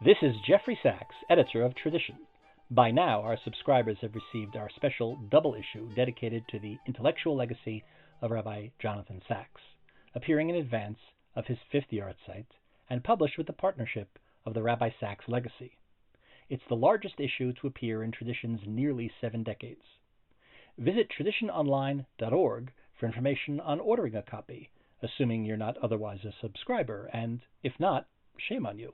This is Jeffrey Sachs, editor of Tradition. By now, our subscribers have received our special double issue dedicated to the intellectual legacy of Rabbi Jonathan Sachs, appearing in advance of his 5th yahrzeit and published with the partnership of the Rabbi Sachs Legacy. It's the largest issue to appear in Tradition's nearly 7 decades. Visit traditiononline.org for information on ordering a copy, assuming you're not otherwise a subscriber, and if not, shame on you.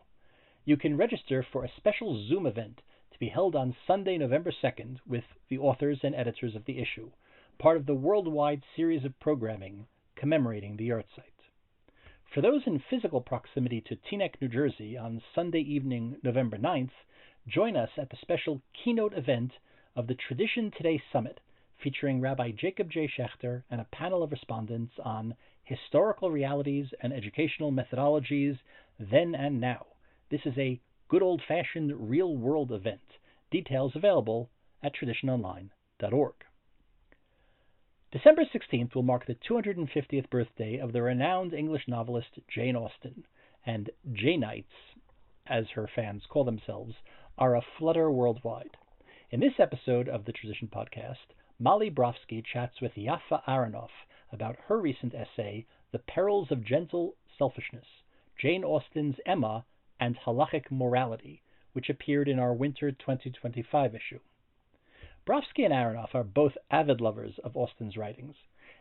You can register for a special Zoom event to be held on Sunday, November 2nd with the authors and editors of the issue, part of the worldwide series of programming commemorating the yahrzeit. For those in physical proximity to Teaneck, New Jersey on Sunday evening, November 9th, join us at the special keynote event of the Tradition Today Summit, featuring Rabbi Jacob J. Schechter and a panel of respondents on historical realities and educational methodologies then and now. This is a good old-fashioned real-world event. Details available at traditiononline.org. December 16th will mark the 250th birthday of the renowned English novelist Jane Austen, and Janeites, as her fans call themselves, are aflutter worldwide. In this episode of the Tradition podcast, Molly Brofsky chats with Yaffa Aranoff about her recent essay, The Perils of Gentle Selfishness, Jane Austen's Emma and Halakhic Morality, which appeared in our winter 2025 issue. Brofsky and Aranoff are both avid lovers of Austen's writings,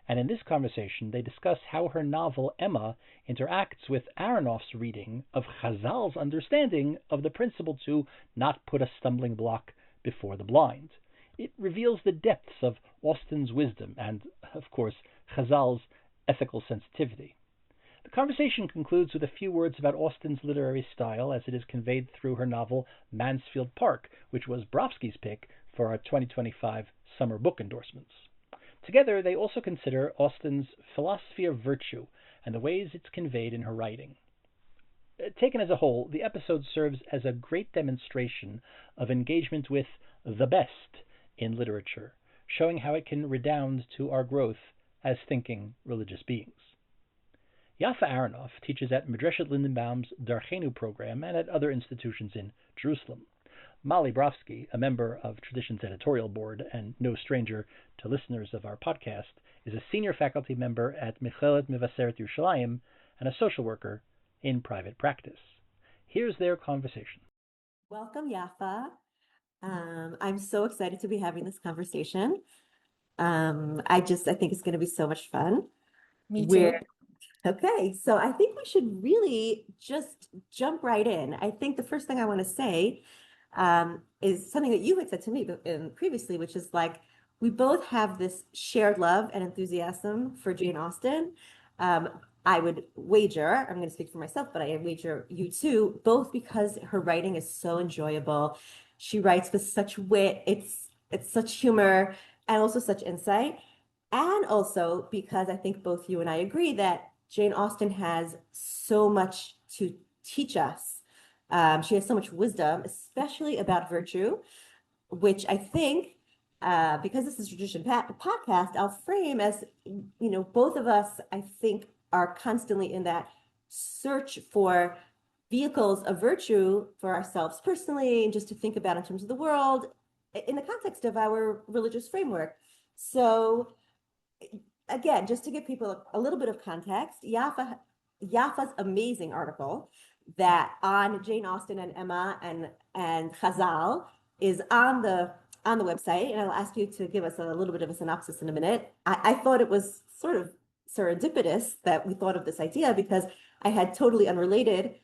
and in this conversation they discuss how her novel Emma interacts with Aranoff's reading of Hazal's understanding of the principle to not put a stumbling block before the blind. It reveals the depths of Austen's wisdom and, of course, Hazal's ethical sensitivity. The conversation concludes with a few words about Austen's literary style as it is conveyed through her novel Mansfield Park, which was Brofsky's pick for our 2025 summer book endorsements. Together, they also consider Austen's philosophy of virtue and the ways it's conveyed in her writing. Taken as a whole, the episode serves as a great demonstration of engagement with the best in literature, showing how it can redound to our growth as thinking religious beings. Yaffa Aranoff teaches at Midreshet Lindenbaum's Darcheynu program and at other institutions in Jerusalem. Molly Brofsky, a member of Tradition's editorial board and no stranger to listeners of our podcast, is a senior faculty member at Michelet Mivaseret Yerushalayim and a social worker in private practice. Here's their conversation. Welcome, Yaffa. I'm so excited to be having this conversation. I think it's going to be so much fun. Me too. Okay, so I think we should really just jump right in. I think the first thing I want to say is something that you had said to me previously, which is like, we both have this shared love and enthusiasm for Jane Austen. I would wager, I'm going to speak for myself, but I wager you too, both because her writing is so enjoyable. She writes with such wit, it's such humor, and also such insight. And also because I think both you and I agree that Jane Austen has so much to teach us. She has so much wisdom, especially about virtue, which I think, because this is a Tradition podcast, I'll frame as, both of us, I think, are constantly in that search for vehicles of virtue for ourselves personally, and just to think about in terms of the world, in the context of our religious framework. So again, just to give people a little bit of context, Yaffa's amazing article that on Jane Austen and Emma and Hazal is on the website, and I'll ask you to give us a little bit of a synopsis in a minute. I thought it was sort of serendipitous that we thought of this idea because I had totally unrelated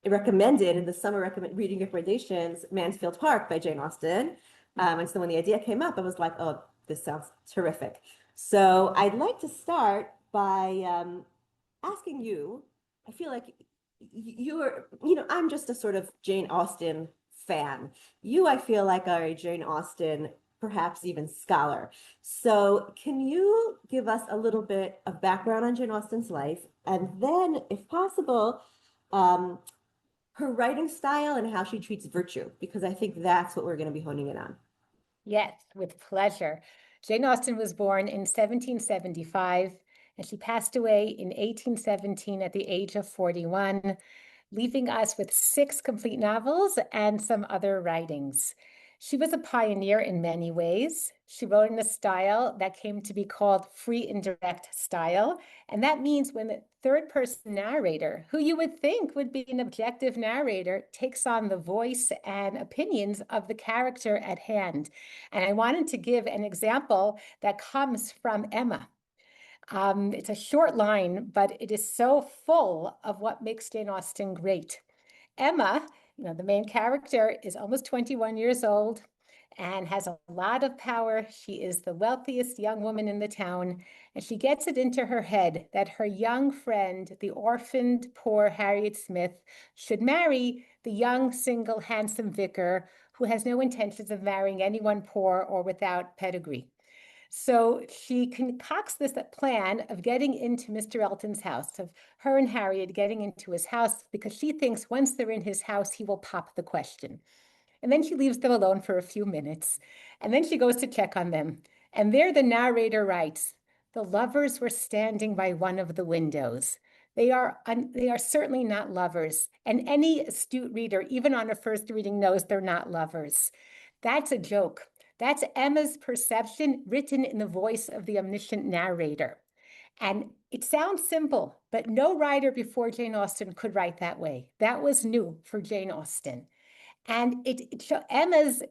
recommended in the summer reading recommendations Mansfield Park by Jane Austen. And so when the idea came up, I was like, oh, this sounds terrific. So I'd like to start by asking you, I feel like I'm just a sort of Jane Austen fan. You, I feel like, are a Jane Austen, perhaps even scholar. So can you give us a little bit of background on Jane Austen's life, and then, if possible, her writing style and how she treats virtue? Because I think that's what we're going to be honing in on. Yes, with pleasure. Jane Austen was born in 1775, and she passed away in 1817 at the age of 41. leaving us with 6 complete novels and some other writings. She was a pioneer in many ways. She wrote in a style that came to be called free indirect style. And that means when the third-person narrator, who you would think would be an objective narrator, takes on the voice and opinions of the character at hand. And I wanted to give an example that comes from Emma. It's a short line, but it is so full of what makes Jane Austen great. Emma, the main character, is almost 21 years old and has a lot of power. She is the wealthiest young woman in the town, and she gets it into her head that her young friend, the orphaned poor Harriet Smith, should marry the young, single, handsome vicar who has no intentions of marrying anyone poor or without pedigree. So she concocts this plan of getting into Mr. Elton's house, of her and Harriet getting into his house, because she thinks once they're in his house, he will pop the question. And then she leaves them alone for a few minutes. And then she goes to check on them. And there the narrator writes, "The lovers were standing by one of the windows. They are certainly not lovers. And any astute reader, even on a first reading, knows they're not lovers." That's a joke. That's Emma's perception written in the voice of the omniscient narrator. And it sounds simple, but no writer before Jane Austen could write that way. That was new for Jane Austen. And it showed Emma's,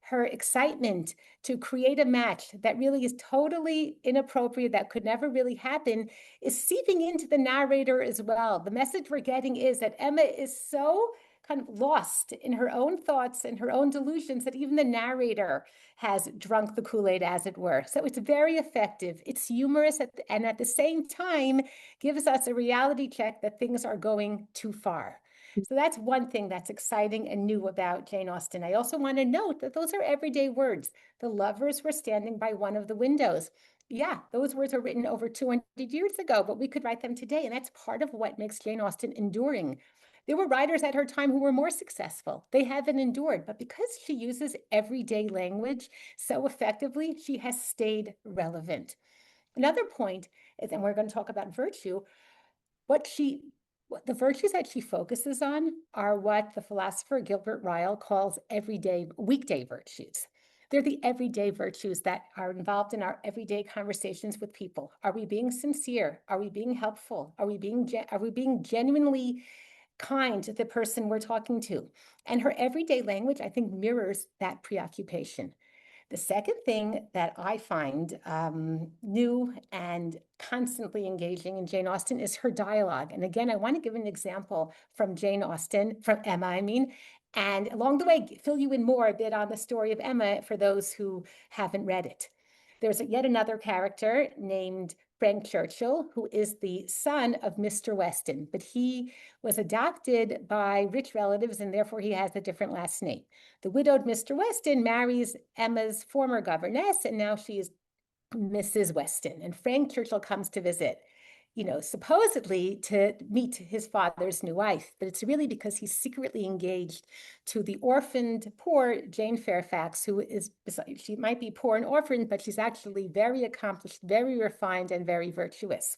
her excitement to create a match that really is totally inappropriate, that could never really happen, is seeping into the narrator as well. The message we're getting is that Emma is so kind of lost in her own thoughts and her own delusions that even the narrator has drunk the Kool-Aid, as it were. So it's very effective. It's humorous, and at the same time gives us a reality check that things are going too far. So that's one thing that's exciting and new about Jane Austen. I also want to note that those are everyday words. The lovers were standing by one of the windows. Yeah, those words were written over 200 years ago, but we could write them today. And that's part of what makes Jane Austen enduring. There were writers at her time who were more successful. They haven't endured, but because she uses everyday language so effectively, she has stayed relevant. Another point is, and we're going to talk about virtue, the virtues that she focuses on are what the philosopher Gilbert Ryle calls weekday virtues. They're the everyday virtues that are involved in our everyday conversations with people. Are we being sincere? Are we being helpful? Are we being genuinely kind to the person we're talking to? And her everyday language, I think, mirrors that preoccupation. The second thing that I find new and constantly engaging in Jane Austen is her dialogue. And again, I want to give an example from Emma, and along the way, fill you in more a bit on the story of Emma for those who haven't read it. There's yet another character named Frank Churchill, who is the son of Mr. Weston, but he was adopted by rich relatives, and therefore he has a different last name. The widowed Mr. Weston marries Emma's former governess, and now she is Mrs. Weston. And Frank Churchill comes to visit, supposedly to meet his father's new wife, but it's really because he's secretly engaged to the orphaned poor Jane Fairfax, she might be poor and orphaned, but she's actually very accomplished, very refined, and very virtuous.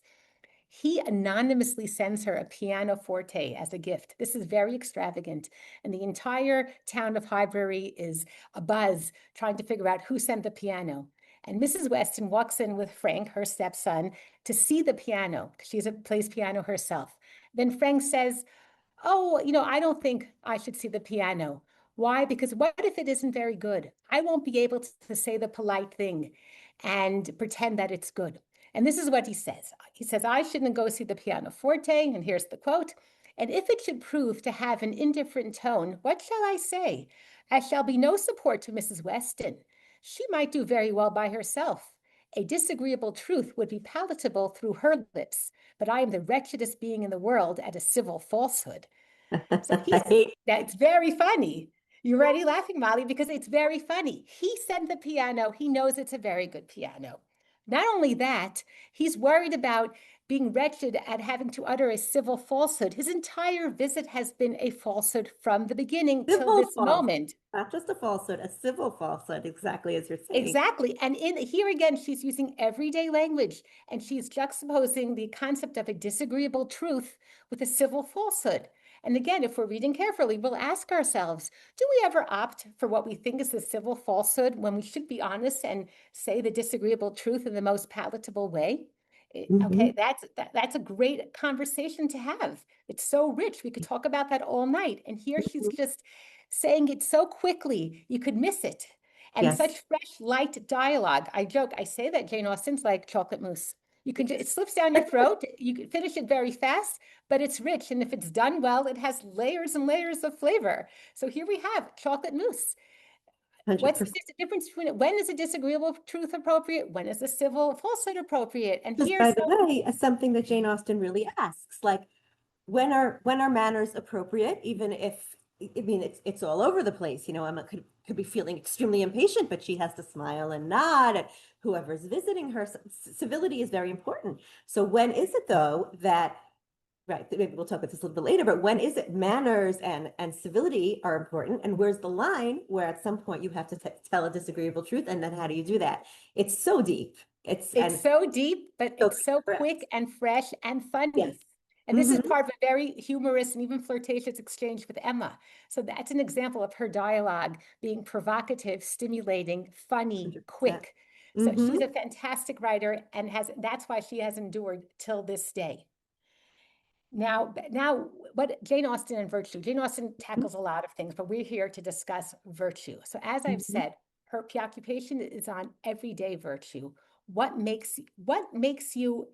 He anonymously sends her a pianoforte as a gift. This is very extravagant, and the entire town of Highbury is abuzz trying to figure out who sent the piano. And Mrs. Weston walks in with Frank, her stepson, to see the piano. She plays piano herself. Then Frank says, "Oh, I don't think I should see the piano." Why? Because what if it isn't very good? I won't be able to say the polite thing and pretend that it's good. And this is what he says. He says, "I shouldn't go see the pianoforte," and here's the quote, "and if it should prove to have an indifferent tone, what shall I say? I shall be no support to Mrs. Weston. She might do very well by herself. A disagreeable truth would be palatable through her lips, but I am the wretchedest being in the world at a civil falsehood." So that's very funny. You ready laughing, Molly? Because it's very funny. He sent the piano. He knows it's a very good piano. Not only that, he's worried about being wretched at having to utter a civil falsehood. His entire visit has been a falsehood from the beginning till this moment. Not just a falsehood, a civil falsehood, exactly as you're saying. Exactly. And here again, she's using everyday language, and she's juxtaposing the concept of a disagreeable truth with a civil falsehood. And again, if we're reading carefully, we'll ask ourselves, do we ever opt for what we think is the civil falsehood when we should be honest and say the disagreeable truth in the most palatable way? Okay, that's a great conversation to have. It's so rich. We could talk about that all night. And here she's just saying it so quickly, you could miss it. And Yes. such fresh, light dialogue. I joke, I say that Jane Austen's like chocolate mousse. You can, it slips down your throat. You can finish it very fast, but it's rich. And if it's done well, it has layers and layers of flavor. So here we have chocolate mousse. What's 100%. the difference between it? When is a disagreeable truth appropriate? When is a civil falsehood appropriate? And Just here's by the way, something that Jane Austen really asks, like, when are manners appropriate, even if, I mean, it's all over the place. You know, Emma could be feeling extremely impatient, but she has to smile and nod at whoever's visiting her. Civility is very important. So when is it, though, that, right, maybe we'll talk about this a little bit later, but when is it manners and civility are important, and where's the line where at some point you have to tell a disagreeable truth, and then how do you do that? It's so deep. It's so deep, but so it's so correct. quick and fresh and funny. Yes. And this is part of a very humorous and even flirtatious exchange with Emma. So that's an example of her dialogue being provocative, stimulating, funny, 100%. quick. So she's a fantastic writer, and that's why she has endured till this day. Now, what Jane Austen and virtue. Jane Austen tackles a lot of things, but we're here to discuss virtue. So as I've said, her preoccupation is on everyday virtue. What makes you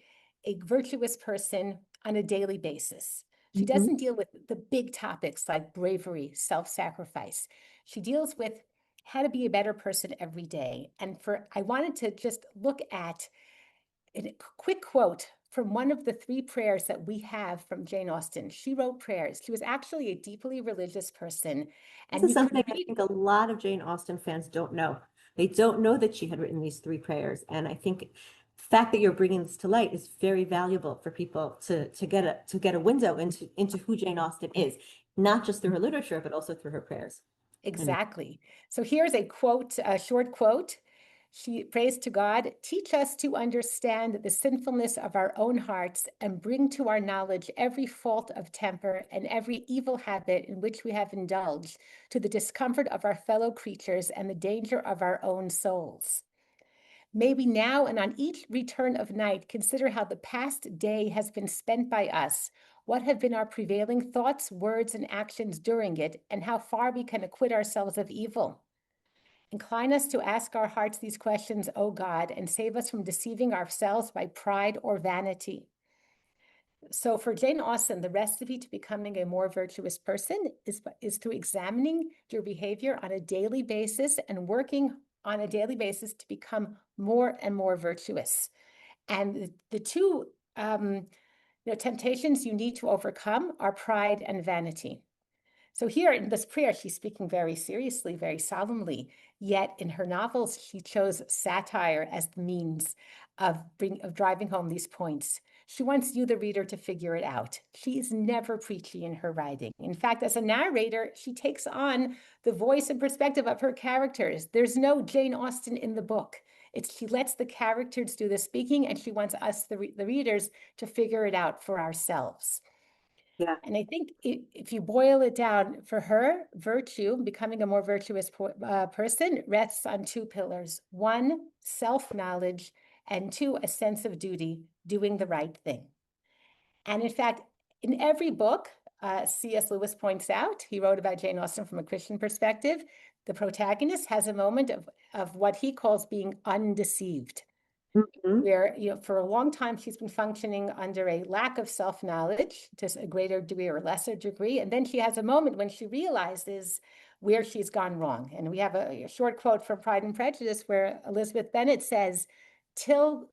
a virtuous person on a daily basis? She doesn't deal with the big topics like bravery, self-sacrifice. She deals with how to be a better person every day. And I wanted to just look at a quick quote from one of the 3 prayers that we have from Jane Austen. She wrote prayers. She was actually a deeply religious person. This is something I think a lot of Jane Austen fans don't know. They don't know that she had written these 3 prayers. And I think the fact that you're bringing this to light is very valuable for people to get a window into who Jane Austen is, not just through her literature, but also through her prayers. Exactly. So here's a quote, a short quote. She prays to God, teach us to understand the sinfulness of our own hearts and bring to our knowledge every fault of temper and every evil habit in which we have indulged, to the discomfort of our fellow creatures and the danger of our own souls. May we now and on each return of night consider how the past day has been spent by us, what have been our prevailing thoughts, words, and actions during it, and how far we can acquit ourselves of evil. Incline us to ask our hearts these questions, O God, and save us from deceiving ourselves by pride or vanity. So for Jane Austen, the recipe to becoming a more virtuous person is through examining your behavior on a daily basis and working on a daily basis to become more and more virtuous. And the 2 temptations you need to overcome are pride and vanity. So here in this prayer, she's speaking very seriously, very solemnly, yet in her novels, she chose satire as the means of driving home these points. She wants you, the reader, to figure it out. She is never preachy in her writing. In fact, as a narrator, she takes on the voice and perspective of her characters. There's no Jane Austen in the book. She lets the characters do the speaking, and she wants us, the readers, to figure it out for ourselves. Yeah. And I think if you boil it down, for her, virtue, becoming a more virtuous person, rests on 2 pillars. 1, self-knowledge, and 2, a sense of duty, doing the right thing. And in fact, in every book, C.S. Lewis points out, he wrote about Jane Austen from a Christian perspective, the protagonist has a moment of what he calls being undeceived. Where, for a long time, she's been functioning under a lack of self-knowledge to a greater degree or lesser degree. And then she has a moment when she realizes where she's gone wrong. And we have a short quote from Pride and Prejudice where Elizabeth Bennet says, till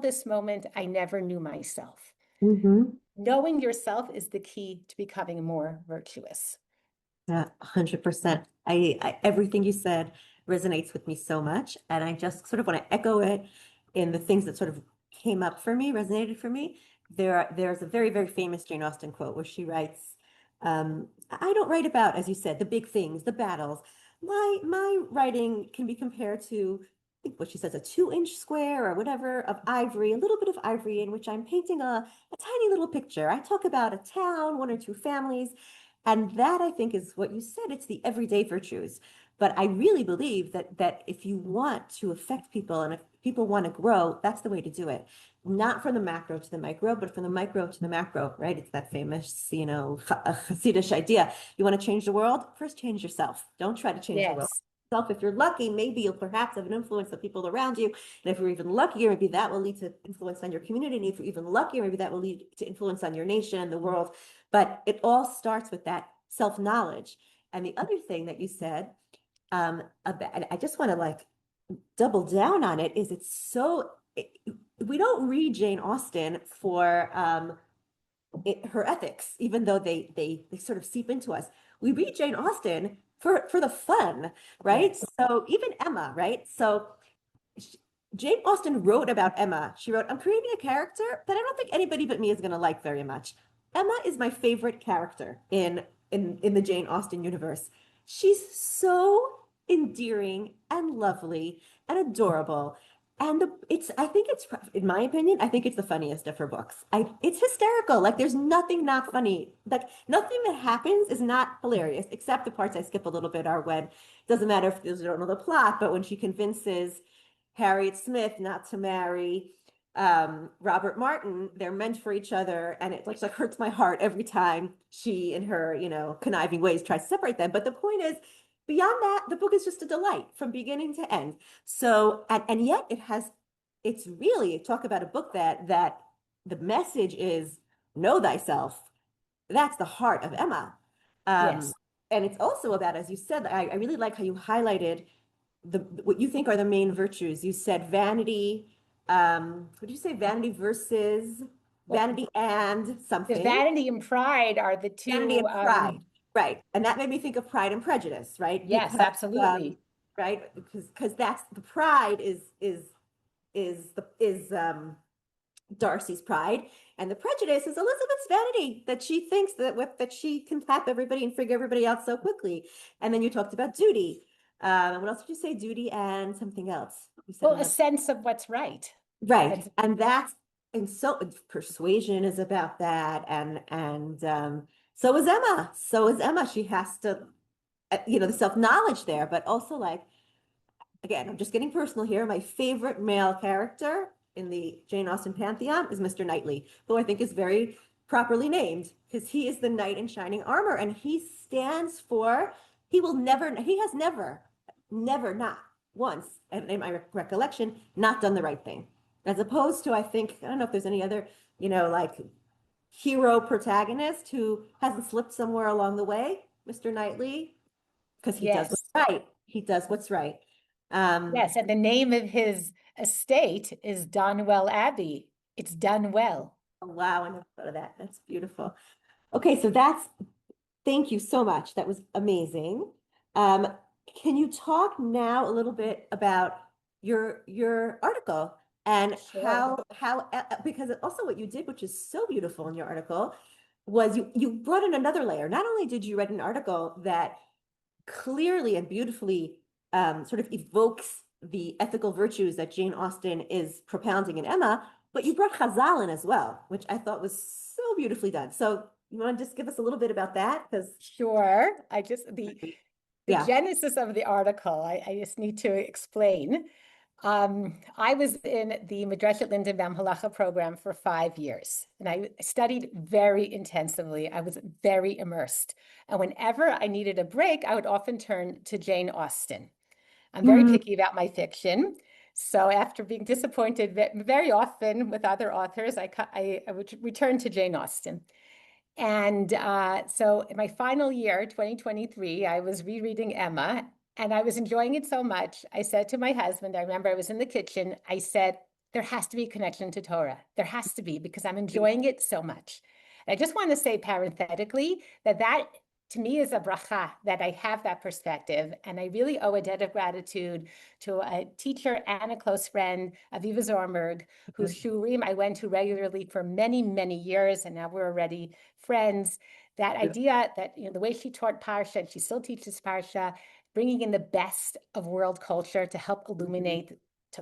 this moment, I never knew myself. Knowing yourself is the key to becoming more virtuous. Yeah, 100%. Everything you said resonates with me so much. And I just sort of want to echo it in the things that sort of came up for me, resonated for me. There's a very, very famous Jane Austen quote where she writes, I don't write about, as you said, the big things, the battles. My writing can be compared to think what she says, a 2-inch square or whatever of ivory, a little bit of ivory in which I'm painting a tiny little picture. I talk about a town, 1 or 2 families, and that I think is what you said. It's the everyday virtues. But I really believe that if you want to affect people and if people want to grow, that's the way to do it. Not from the macro to the micro, but from the micro to the macro, right? It's that famous, Hasidic idea. You want to change the world? First, change yourself. Don't try to change the world. Yes. If you're lucky, maybe you'll perhaps have an influence on people around you. And if you're even luckier, maybe that will lead to influence on your community. And if you're even luckier, maybe that will lead to influence on your nation and the world. But it all starts with that self-knowledge. And the other thing that you said, I just want to like double down on it, is we don't read Jane Austen for her ethics, even though they sort of seep into us. We read Jane Austen for the fun, right? Yes. So even Emma, right? So Jane Austen wrote about Emma. She wrote, I'm creating a character that I don't think anybody but me is going to like very much. Emma is my favorite character in the Jane Austen universe. She's so endearing and lovely and adorable. And in my opinion, I think it's the funniest of her books. It's hysterical. Like there's nothing not funny. Like nothing that happens is not hilarious, except the parts I skip a little bit are when, doesn't matter if you don't know the plot, but when she convinces Harriet Smith not to marry Robert Martin, they're meant for each other. And it like hurts my heart every time she, in her, conniving ways, tries to separate them. But the point is, beyond that, the book is just a delight from beginning to end. So, and yet it's really, talk about a book that the message is know thyself. That's the heart of Emma. Yes. And it's also about, as you said, I really like how you highlighted what you think are the main virtues. You said vanity, what did you say? Vanity versus vanity and something. The vanity and pride are the two. Vanity and pride, right? And that made me think of Pride and Prejudice, right? Yes, Because, absolutely. right, because that's the pride is Darcy's pride, and the prejudice is Elizabeth's vanity, that she thinks that she can tap everybody and figure everybody out so quickly. And then you talked about duty. What else did you say? Duty and something else. You said Well, a sense of what's right. right, and so persuasion is about that, and so is Emma. So is Emma. She has to, the self-knowledge there, but also like, again, I'm just getting personal here. My favorite male character in the Jane Austen pantheon is Mr. Knightley, who I think is very properly named because he is the knight in shining armor, and he stands for, he has never, not once, and in my recollection, not done the right thing. As opposed to, I don't know if there's any other, like hero protagonist who hasn't slipped somewhere along the way, Mr. Knightley, because he does what's right. He does what's right. Yes, and the name of his estate is Donwell Abbey. It's done well. Oh, wow, I never thought of that. That's beautiful. Okay, so thank you so much. That was amazing. Can you talk now a little bit about your article and Sure. how because also what you did, which is so beautiful in your article, was you brought in another layer. Not only did you write an article that clearly and beautifully sort of evokes the ethical virtues that Jane Austen is propounding in Emma, but you brought Hazal in as well, which I thought was so beautifully done. So you want to just give us a little bit about that? Sure. The genesis of the article, I just need to explain. I was in the Midreshet Lindenbaum Halacha program for 5 years, and I studied very intensively. I was very immersed. And whenever I needed a break, I would often turn to Jane Austen. I'm very picky about my fiction. So after being disappointed very often with other authors, I would return to Jane Austen. And so in my final year, 2023, I was rereading Emma, and I was enjoying it so much. I said to my husband, I remember I was in the kitchen, I said, there has to be a connection to Torah. There has to be, because I'm enjoying it so much. And I just want to say parenthetically that to me is a bracha that I have that perspective. And I really owe a debt of gratitude to a teacher and a close friend, Aviva Zornberg, whose shurim I went to regularly for many, many years. And now we're already friends. That idea that, the way she taught Parsha, and she still teaches Parsha, bringing in the best of world culture to help illuminate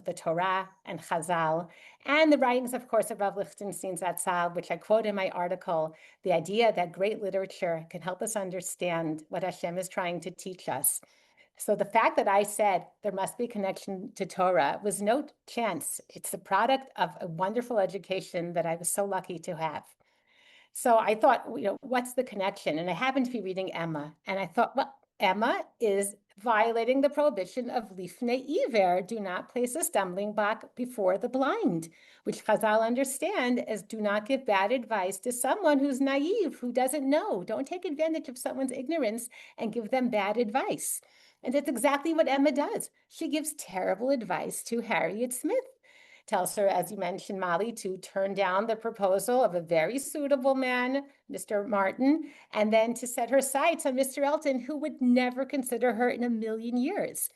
the Torah and Hazal, and the writings, of course, of Rav Lichtenstein's Zatzal, which I quote in my article, the idea that great literature can help us understand what Hashem is trying to teach us. So the fact that I said there must be a connection to Torah was no chance. It's the product of a wonderful education that I was so lucky to have. So I thought, what's the connection? And I happened to be reading Emma, and I thought, well, Emma is violating the prohibition of lifnei iver, do not place a stumbling block before the blind, which Hazal understand as do not give bad advice to someone who's naive, who doesn't know. Don't take advantage of someone's ignorance and give them bad advice. And that's exactly what Emma does. She gives terrible advice to Harriet Smith. Tells her, as you mentioned, Molly, to turn down the proposal of a very suitable man, Mr. Martin, and then to set her sights on Mr. Elton, who would never consider her in a million years.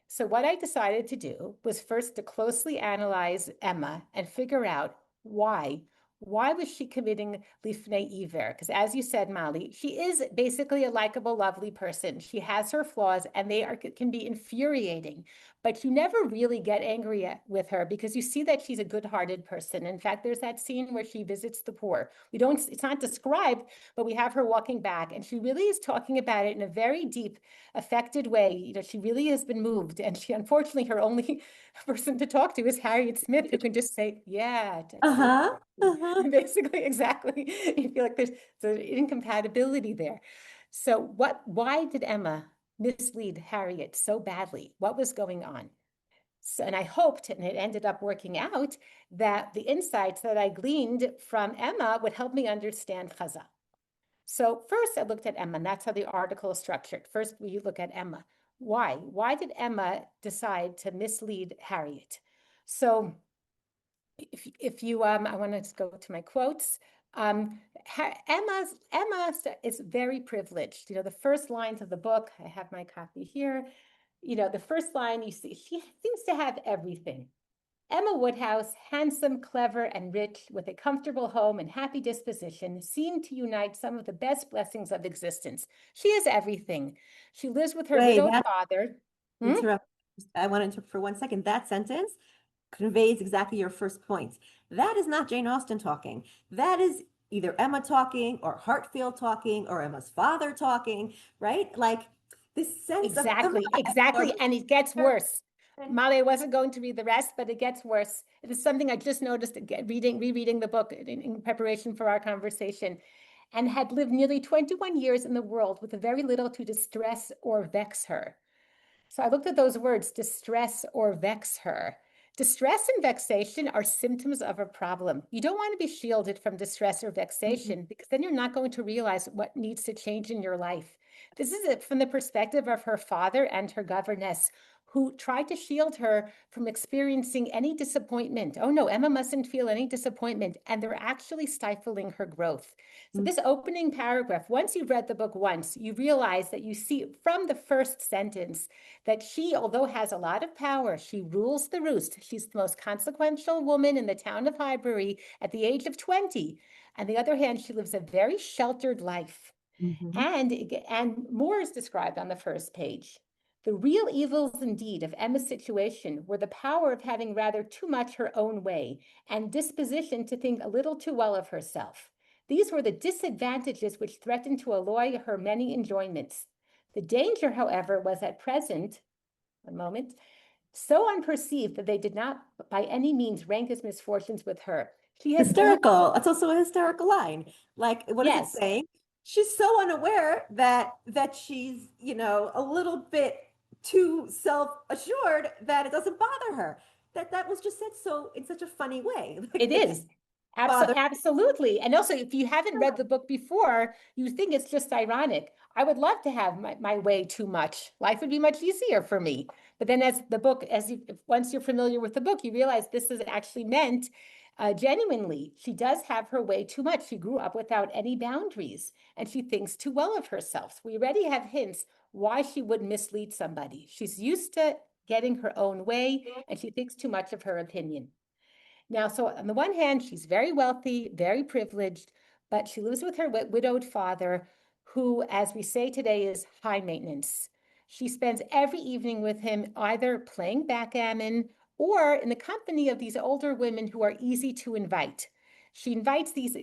So what I decided to do was first to closely analyze Emma and figure out why. Why was she committing lifnei iver? Because as you said, Molly, she is basically a likable, lovely person. She has her flaws, and they can be infuriating. But you never really get angry with her because you see that she's a good-hearted person. In fact, there's that scene where she visits the poor. It's not described, but we have her walking back, and she really is talking about it in a very deep, affected way. She really has been moved, and she, unfortunately, her only person to talk to is Harriet Smith, who can just say, yeah. Basically, exactly. You feel like there's an incompatibility there. So why did Emma mislead Harriet so badly? What was going on? So, and I hoped, and it ended up working out, that the insights that I gleaned from Emma would help me understand Hazal. So first I looked at Emma, and that's how the article is structured. First, we look at Emma. Why? Why did Emma decide to mislead Harriet? So if you, I want to go to my quotes. Emma is very privileged. The first lines of the book, I have my copy here. The first line you see, she seems to have everything. Emma Woodhouse, handsome, clever, and rich, with a comfortable home and happy disposition, seemed to unite some of the best blessings of existence. She has everything. She lives with her widowed father. I want to interrupt for 1 second. That sentence conveys exactly your first point. That is not Jane Austen talking. That is either Emma talking or Hartfield talking or Emma's father talking, right? Like this sense of Emma, exactly. And it gets worse. Molly, I wasn't going to read the rest, but it gets worse. It is something I just noticed rereading the book in preparation for our conversation, and had lived nearly 21 years in the world with very little to distress or vex her. So I looked at those words, distress or vex her. Distress and vexation are symptoms of a problem. You don't want to be shielded from distress or vexation because then you're not going to realize what needs to change in your life. This is it from the perspective of her father and her governess, who tried to shield her from experiencing any disappointment. Oh no, Emma mustn't feel any disappointment, and they're actually stifling her growth. So this opening paragraph, once you've read the book once, you realize that you see from the first sentence that she, although has a lot of power, she rules the roost. She's the most consequential woman in the town of Highbury at the age of 20. On the other hand, she lives a very sheltered life. And more is described on the first page. The real evils indeed of Emma's situation were the power of having rather too much her own way and disposition to think a little too well of herself. These were the disadvantages which threatened to alloy her many enjoyments. The danger, however, was at present, so unperceived that they did not by any means rank as misfortunes with her. She has hysterical. It's also a hysterical line. Like, what is it saying? She's so unaware that she's, a little bit too self-assured that it doesn't bother her. That was just said so in such a funny way. Like, it is. Absolutely. And also, if you haven't read the book before, you think it's just ironic. I would love to have my way too much. Life would be much easier for me. But then once you're familiar with the book, you realize this is actually meant genuinely. She does have her way too much. She grew up without any boundaries, and she thinks too well of herself. We already have hints why she would mislead somebody. She's used to getting her own way, and she thinks too much of her opinion. Now, so on the one hand, she's very wealthy, very privileged, but she lives with her widowed father, who, as we say today, is high maintenance. She spends every evening with him either playing backgammon or in the company of these older women who are easy to invite. She invites these,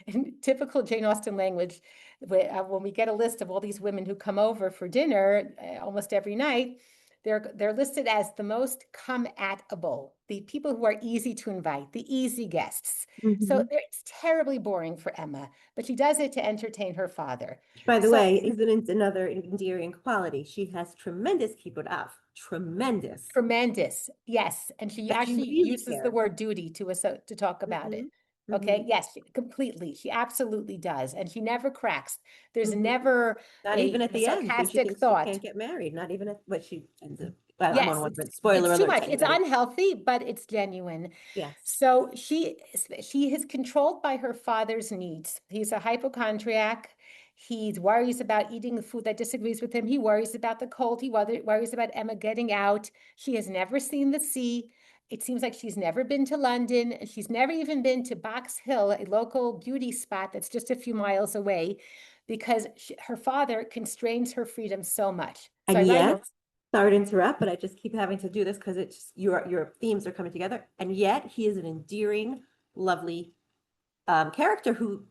in typical Jane Austen language, when we get a list of all these women who come over for dinner almost every night, they're listed as the most come-at-able, the people who are easy to invite, the easy guests. So it's terribly boring for Emma, but she does it to entertain her father. By the way, isn't another endearing quality? She has tremendous kibbud av, tremendous. Tremendous, yes. And she That actually really uses the cares. word duty to talk about it. Okay, yes, completely. She absolutely does. And she never cracks. There's never Not even at the end when she sarcastic thinks thought. she can't get married. Not even at what she ends up. Well, Yes, I'm on spoiler it's too alert much. to It's anybody. unhealthy, but it's genuine. Yes. So she is controlled by her father's needs. He's a hypochondriac. He worries about eating the food that disagrees with him. He worries about the cold. He worries about Emma getting out. She has never seen the sea. It seems like she's never been to London. She's never even been to Box Hill, a local beauty spot that's just a few miles away, because her father constrains her freedom so much. So And yet, sorry to interrupt, but I just keep having to do this because it's your themes are coming together. And yet he is an endearing, lovely character who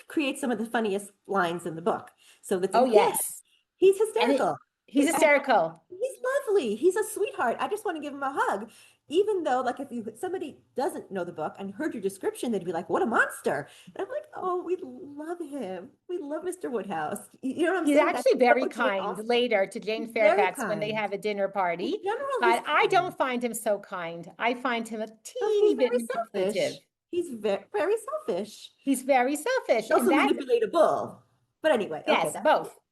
creates some of the funniest lines in the book. So that's yes, he's hysterical. He's hysterical. He's lovely. He's a sweetheart. I just want to give him a hug. Even though, like, if somebody doesn't know the book and heard your description, they'd be like, "What a monster!" And I'm like, "Oh, we love him. We love Mr. Woodhouse." You know what I'm saying? He's actually very kind later to Jane Fairfax when they have a dinner party. In general, but I don't find him so kind. I find him a teeny bit manipulative. He's very, very selfish. He's very selfish. He's also manipulatable. But anyway, yes,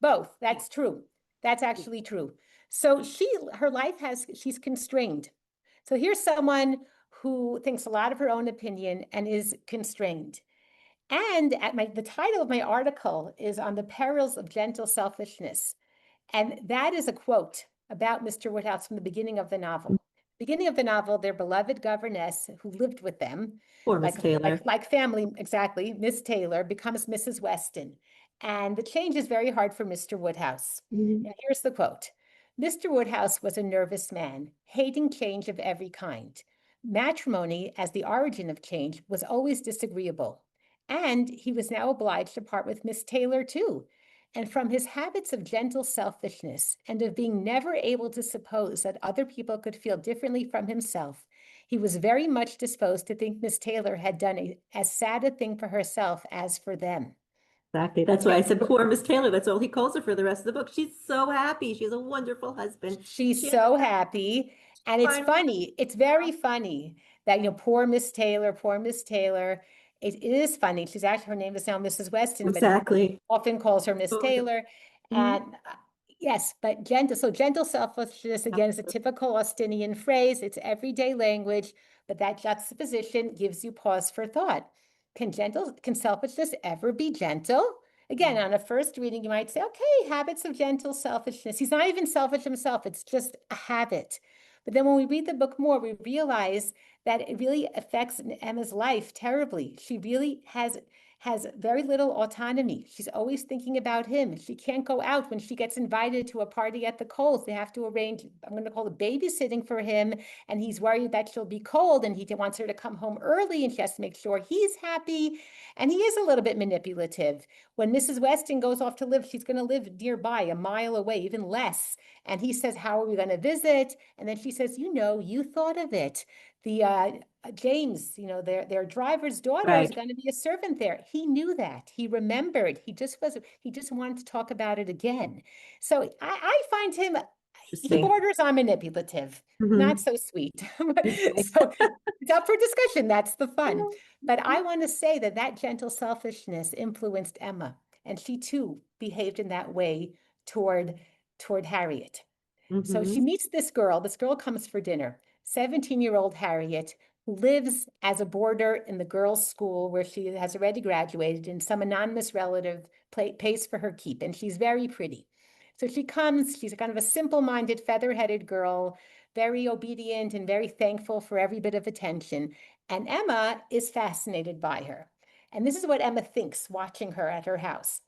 both. That's true. That's actually true. So her life she's constrained. So here's someone who thinks a lot of her own opinion and is constrained. And the title of my article is on the perils of gentle selfishness. And that is a quote about Mr. Woodhouse from the beginning of the novel. Beginning of the novel, their beloved governess who lived with them, poor Miss Taylor, like family, exactly, Miss Taylor becomes Mrs. Weston. And the change is very hard for Mr. Woodhouse. And here's the quote. Mr. Woodhouse was a nervous man, hating change of every kind. Matrimony, as the origin of change, was always disagreeable. And he was now obliged to part with Miss Taylor, too. And from his habits of gentle selfishness and of being never able to suppose that other people could feel differently from himself, he was very much disposed to think Miss Taylor had done as sad a thing for herself as for them. Exactly. That's why I said poor Miss Taylor. That's all he calls her for the rest of the book. She's so happy. She's a wonderful husband. She's so happy. And it's funny. It's very funny that, poor Miss Taylor, poor Miss Taylor. It is funny. She's actually, her name is now Mrs. Weston, exactly. But often calls her Miss Taylor. And yes, but gentle selfishness, again, is a typical Austenian phrase. It's everyday language, but that juxtaposition gives you pause for thought. Can selfishness ever be gentle? Again, on a first reading, you might say, okay, habits of gentle selfishness. He's not even selfish himself. It's just a habit. But then when we read the book more, we realize that it really affects Emma's life terribly. She really has very little autonomy. She's always thinking about him. She can't go out when she gets invited to a party at the Coles. They have to arrange, I'm going to call it babysitting for him. And he's worried that she'll be cold and he wants her to come home early and she has to make sure he's happy. And he is a little bit manipulative. When Mrs. Weston goes off to live, she's going to live nearby, a mile away, even less. And he says, how are we going to visit? And then she says, you thought of it. James, their driver's daughter is going to be a servant there. He knew that. He remembered. He just wanted to talk about it again. So I find him, he borders on manipulative, not so sweet. So it's up for discussion. That's the fun. But I want to say that gentle selfishness influenced Emma, and she too behaved in that way toward Harriet. So she meets this girl. This girl comes for dinner. 17-year-old Harriet, who lives as a boarder in the girls' school where she has already graduated, and some anonymous relative pays for her keep, and she's very pretty. So she comes, she's kind of a simple-minded, feather-headed girl, very obedient and very thankful for every bit of attention. And Emma is fascinated by her. And this is what Emma thinks watching her at her house.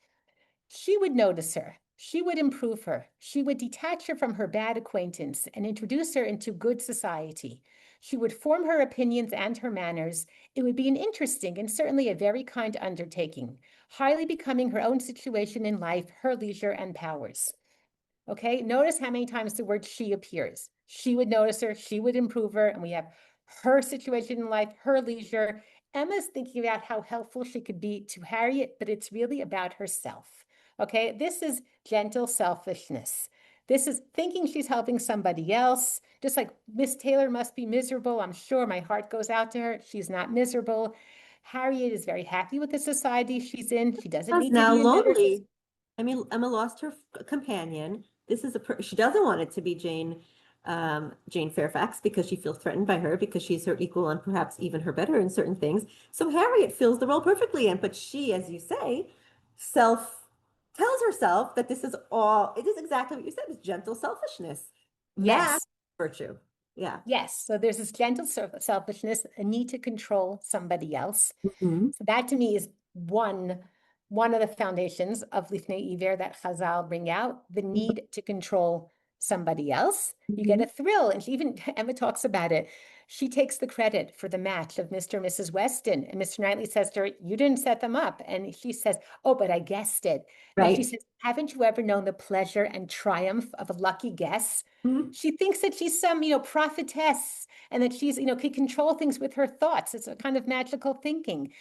She would notice her. She would improve her. She would detach her from her bad acquaintance and introduce her into good society. She would form her opinions and her manners. It would be an interesting and certainly a very kind undertaking, highly becoming her own situation in life, her leisure and powers. Okay, notice how many times the word she appears. She would notice her, she would improve her, and we have her situation in life, her leisure. Emma's thinking about how helpful she could be to Harriet, but it's really about herself. Okay, this is gentle selfishness. This is thinking she's helping somebody else, just like Miss Taylor must be miserable. I'm sure my heart goes out to her. She's not miserable. Harriet is very happy with the society she's in. She doesn't need to now be in better. lonely. I mean, Emma lost her companion. This is she doesn't want it to be Jane Fairfax because she feels threatened by her because she's her equal and perhaps even her better in certain things. So Harriet fills the role perfectly, but she, as you say, tells herself that this is all. It is exactly what you said. It's gentle selfishness. Yes. Virtue. Yeah. Yes. So there's this gentle selfishness, a need to control somebody else. Mm-hmm. So that to me is one of the foundations of Lifnei Iver that Hazal bring out, the need to control somebody else. You get a thrill. And even Emma talks about it. She takes the credit for the match of Mr. and Mrs. Weston. And Mr. Knightley says to her, you didn't set them up. And she says, oh, but I guessed it. Right. And she says, haven't you ever known the pleasure and triumph of a lucky guess? Mm-hmm. She thinks that she's some, prophetess and that she's, could control things with her thoughts. It's a kind of magical thinking.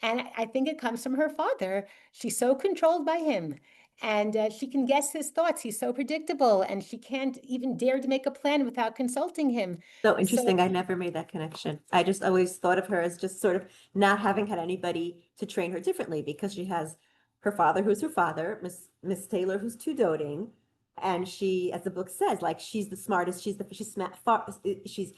And I think it comes from her father. She's so controlled by him. And she can guess his thoughts. He's so predictable. And she can't even dare to make a plan without consulting him. So interesting. I never made that connection. I just always thought of her as just sort of not having had anybody to train her differently because she has her father, who's her father, Miss Taylor, who's too doting. And she, as the book says, like she's the smartest. She's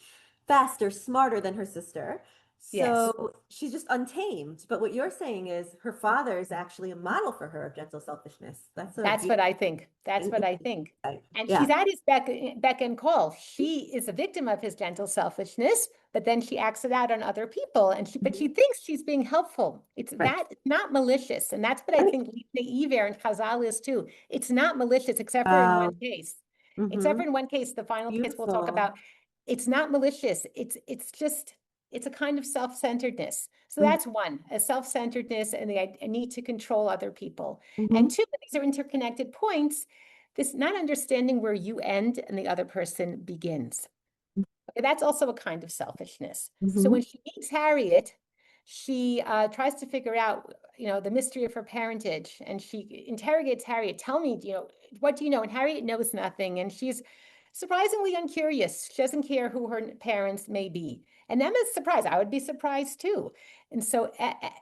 faster, smarter than her sister. So yes. She's just untamed. But what you're saying is her father is actually a model for her of gentle selfishness. That's what I think. That's what I think. And she's at his beck and call. She is a victim of his gentle selfishness, but then she acts it out on other people. And but she thinks she's being helpful. It's not malicious. And that's what I think Iver and Hazal is too. It's not malicious, except for in one case. Except for in one case, the final case we'll talk about. It's not malicious. It's a kind of self-centeredness. So that's one, a self-centeredness and a need to control other people. And two, these are interconnected points, this not understanding where you end and the other person begins. Okay, that's also a kind of selfishness. So when she meets Harriet, she tries to figure out, the mystery of her parentage. And she interrogates Harriet, tell me, what do you know? And Harriet knows nothing. And she's surprisingly uncurious. She doesn't care who her parents may be. And Emma's surprised. I would be surprised too. And so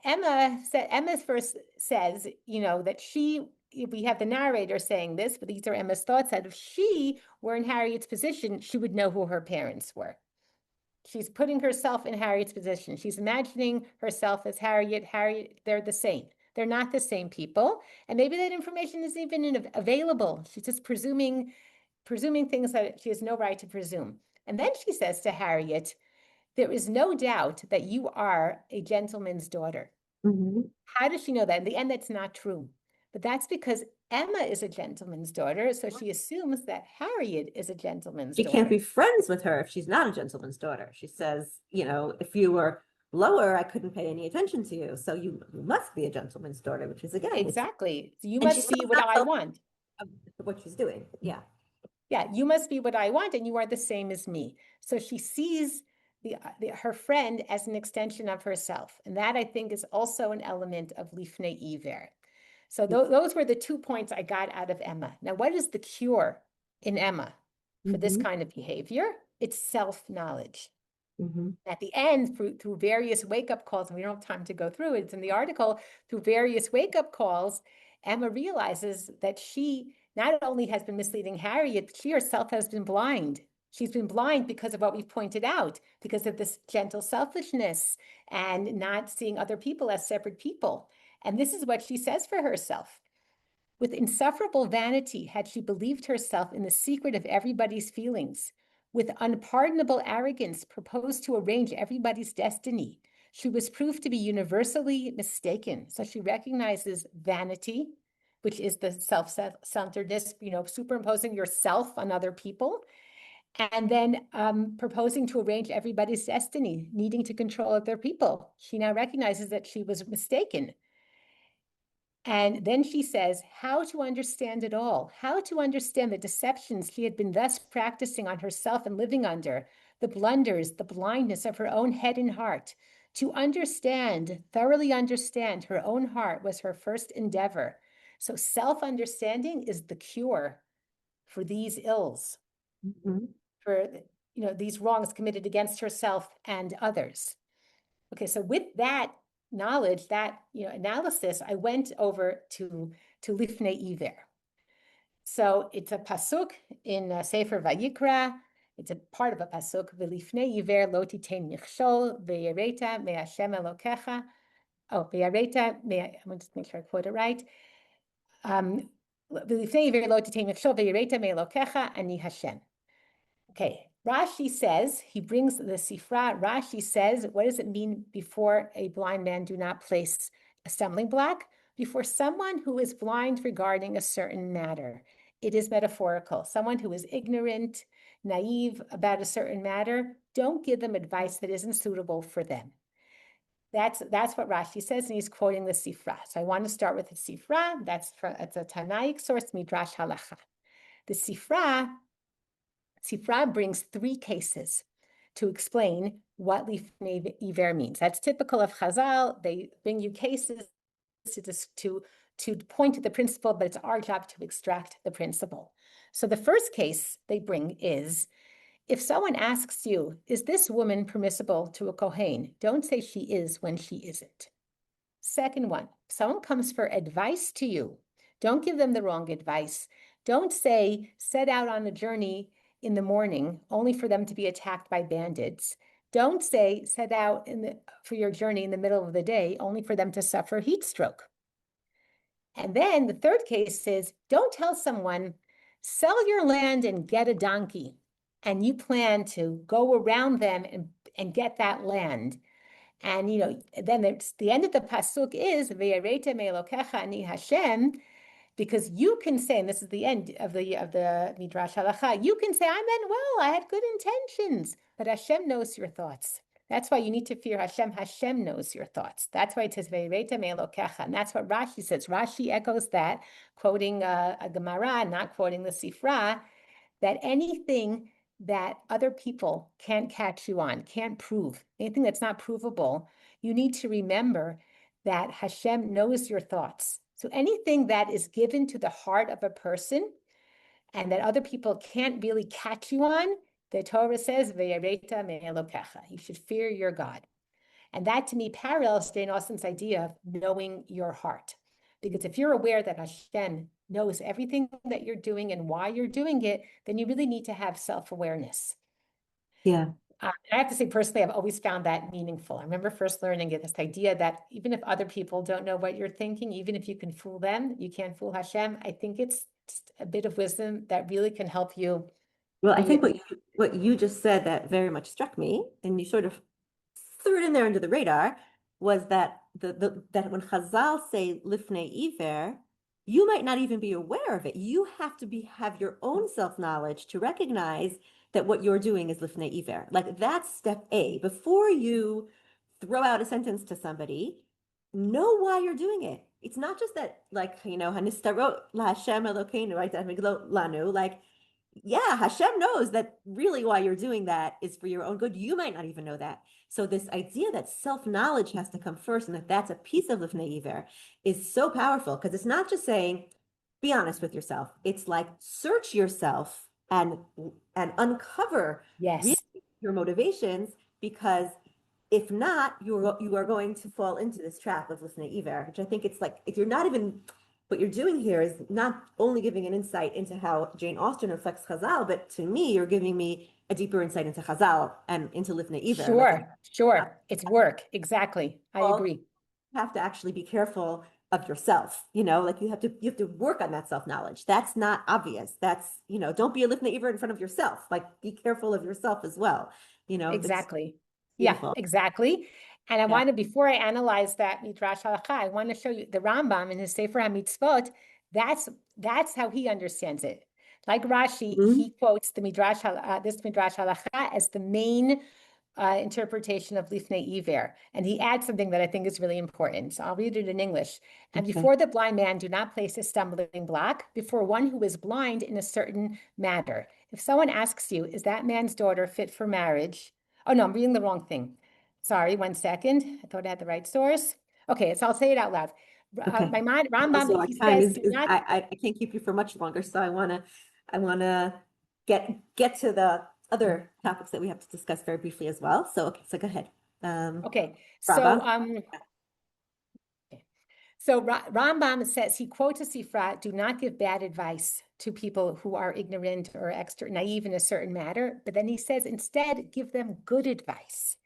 Emma first says, that we have the narrator saying this, but these are Emma's thoughts, that if she were in Harriet's position, she would know who her parents were. She's putting herself in Harriet's position. She's imagining herself as Harriet. Harriet, they're the same. They're not the same people. And maybe that information isn't even available. She's just presuming things that she has no right to presume. And then she says to Harriet, there is no doubt that you are a gentleman's daughter. How does she know that? In the end, that's not true. But that's because Emma is a gentleman's daughter, so she assumes that Harriet is a gentleman's daughter. She can't be friends with her if she's not a gentleman's daughter. She says, if you were lower, I couldn't pay any attention to you. So you must be a gentleman's daughter, which is again. Exactly. So you must be what I want. What she's doing. Yeah. Yeah, you must be what I want, and you are the same as me. So she sees her friend as an extension of herself. And that, I think, is also an element of Lifnei Iver. So those were the 2 points I got out of Emma. Now, what is the cure in Emma for this kind of behavior? It's self-knowledge. At the end, through various wake-up calls, and we don't have time to go through it, it's in the article, through various wake-up calls, Emma realizes that she not only has been misleading Harriet, but she herself has been blind. She's been blind because of what we've pointed out, because of this gentle selfishness and not seeing other people as separate people. And this is what she says for herself. With insufferable vanity had she believed herself in the secret of everybody's feelings. With unpardonable arrogance proposed to arrange everybody's destiny. She was proved to be universally mistaken. So she recognizes vanity, which is the self-centeredness, superimposing yourself on other people, and then proposing to arrange everybody's destiny, needing to control other people. She now recognizes that she was mistaken. And then she says, how to understand it all, how to understand the deceptions she had been thus practicing on herself and living under, the blunders, the blindness of her own head and heart. To understand, thoroughly understand her own heart was her first endeavor. So self-understanding is the cure for these ills, for these wrongs committed against herself and others. Okay, so with that knowledge, that analysis, I went over to Lifnei Iver. So it's a pasuk in Sefer Vayikra. It's a part of a pasuk. V'lifnei Iver lo titein michshol v'yareta me Hashem Elokecha. Oh, v'yareta me. I'm going to make sure I quote it right. V'lifnei Iver lo titein michshol v'yareta me Elokecha ani Hashem. Okay, Rashi says, he brings the Sifra, Rashi says, what does it mean before a blind man do not place a stumbling block? Before someone who is blind regarding a certain matter. It is metaphorical. Someone who is ignorant, naive about a certain matter, don't give them advice that isn't suitable for them. That's what Rashi says, and he's quoting the Sifra. So I want to start with the Sifra. It's a Tanaic source, Midrash Halacha. The Sifra brings 3 cases to explain what Lifnei Iver means. That's typical of Hazal. They bring you cases to point to the principle, but it's our job to extract the principle. So the first case they bring is, if someone asks you, is this woman permissible to a Kohen? Don't say she is when she isn't. Second one, if someone comes for advice to you, don't give them the wrong advice. Don't say, set out on a journey in the morning, only for them to be attacked by bandits. Don't say, set out for your journey in the middle of the day, only for them to suffer heat stroke. And then the third case is, don't tell someone, sell your land and get a donkey, and you plan to go around them and get that land. And then the end of the pasuk is, V'yareta me'elokecha ani Hashem, because you can say, and this is the end of the Midrash Halacha, you can say, I meant well, I had good intentions, but Hashem knows your thoughts. That's why you need to fear Hashem. Hashem knows your thoughts. That's why it says, Ve'ireta me'elokecha, and that's what Rashi says. Rashi echoes that, quoting a Gemara, not quoting the Sifra, that anything that other people can't catch you on, can't prove, anything that's not provable, you need to remember that Hashem knows your thoughts. So anything that is given to the heart of a person and that other people can't really catch you on, the Torah says, Ve'yareta me'elokecha, you should fear your God. And that to me parallels Jane Austen's idea of knowing your heart. Because if you're aware that Hashem knows everything that you're doing and why you're doing it, then you really need to have self-awareness. Yeah. I have to say, personally, I've always found that meaningful. I remember first learning it, this idea that even if other people don't know what you're thinking, even if you can fool them, you can't fool Hashem. I think it's just a bit of wisdom that really can help you. Well, I think what you just said that very much struck me, and you sort of threw it in there under the radar, was that that when Hazal say Lifnei Iver, you might not even be aware of it. You have to have your own self-knowledge to recognize that what you're doing is Lifnei Iver. Like, that's step A. Before you throw out a sentence to somebody, know why you're doing it. It's not just that, like, Hanistarot la Hashem Elokeinu, right? Lanu, like, yeah, Hashem knows that really why you're doing that is for your own good. You might not even know that. So this idea that self-knowledge has to come first and that that's a piece of Lifnei Iver is so powerful, because it's not just saying, be honest with yourself. It's like, search yourself and uncover really your motivations, because if not, you are going to fall into this trap of Lifnei Iver, which I think it's like, if you're not even, what you're doing here is not only giving an insight into how Jane Austen reflects Hazal, but to me, you're giving me a deeper insight into Hazal and into Lifnei Iver. Sure. It's work. Exactly. I agree. You have to actually be careful of yourself, like you have to work on that self-knowledge. That's not obvious. That's, don't be a Lifnei Iver in front of yourself. Like, be careful of yourself as well. Exactly. Yeah, exactly. And I want to, before I analyze that Midrash Halacha, I want to show you the Rambam in his Sefer HaMitzvot That's how he understands it. Like Rashi, Mhm. he quotes the this Midrash Halakha as the main interpretation of Lifnei Iver. And he adds something that I think is really important. So I'll read it in English. And Okay. before the blind man, do not place a stumbling block before one who is blind in a certain matter. If someone asks you, is that man's daughter fit for marriage? Oh, no, I'm reading the wrong thing. Sorry, 1 second. I thought I had the right source. Okay, so I'll say it out loud. Okay. Rambam, Also, our he time says, I can't keep you for much longer, so I wanna get to the other topics that we have to discuss very briefly as well. So okay, so go ahead. okay, Rambam. so Rambam says, he quotes a Sifra, do not give bad advice to people who are ignorant or extra naive in a certain matter. But then he says, instead, give them good advice.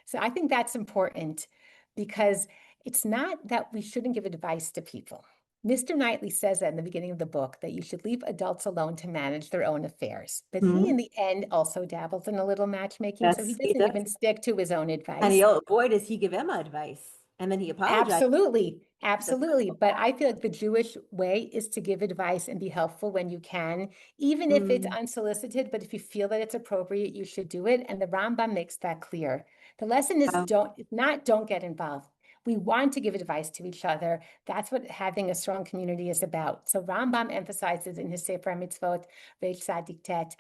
So I think that's important because it's not that we shouldn't give advice to people. Mr. Knightley says that in the beginning of the book, that you should leave adults alone to manage their own affairs. But he, in the end, also dabbles in a little matchmaking. So he Yes, he doesn't does. even stick to his own And advice. boy, does he give Emma advice. And then he apologized. Absolutely. Absolutely. But I feel like the Jewish way is to give advice and be helpful when you can, even if it's unsolicited. But if you feel that it's appropriate, you should do it. And the Rambam makes that clear. The lesson is don't get involved. We want to give advice to each other. That's what having a strong community is about. So Rambam emphasizes in his Sefer Mitzvot, Reish Tzadik Tet,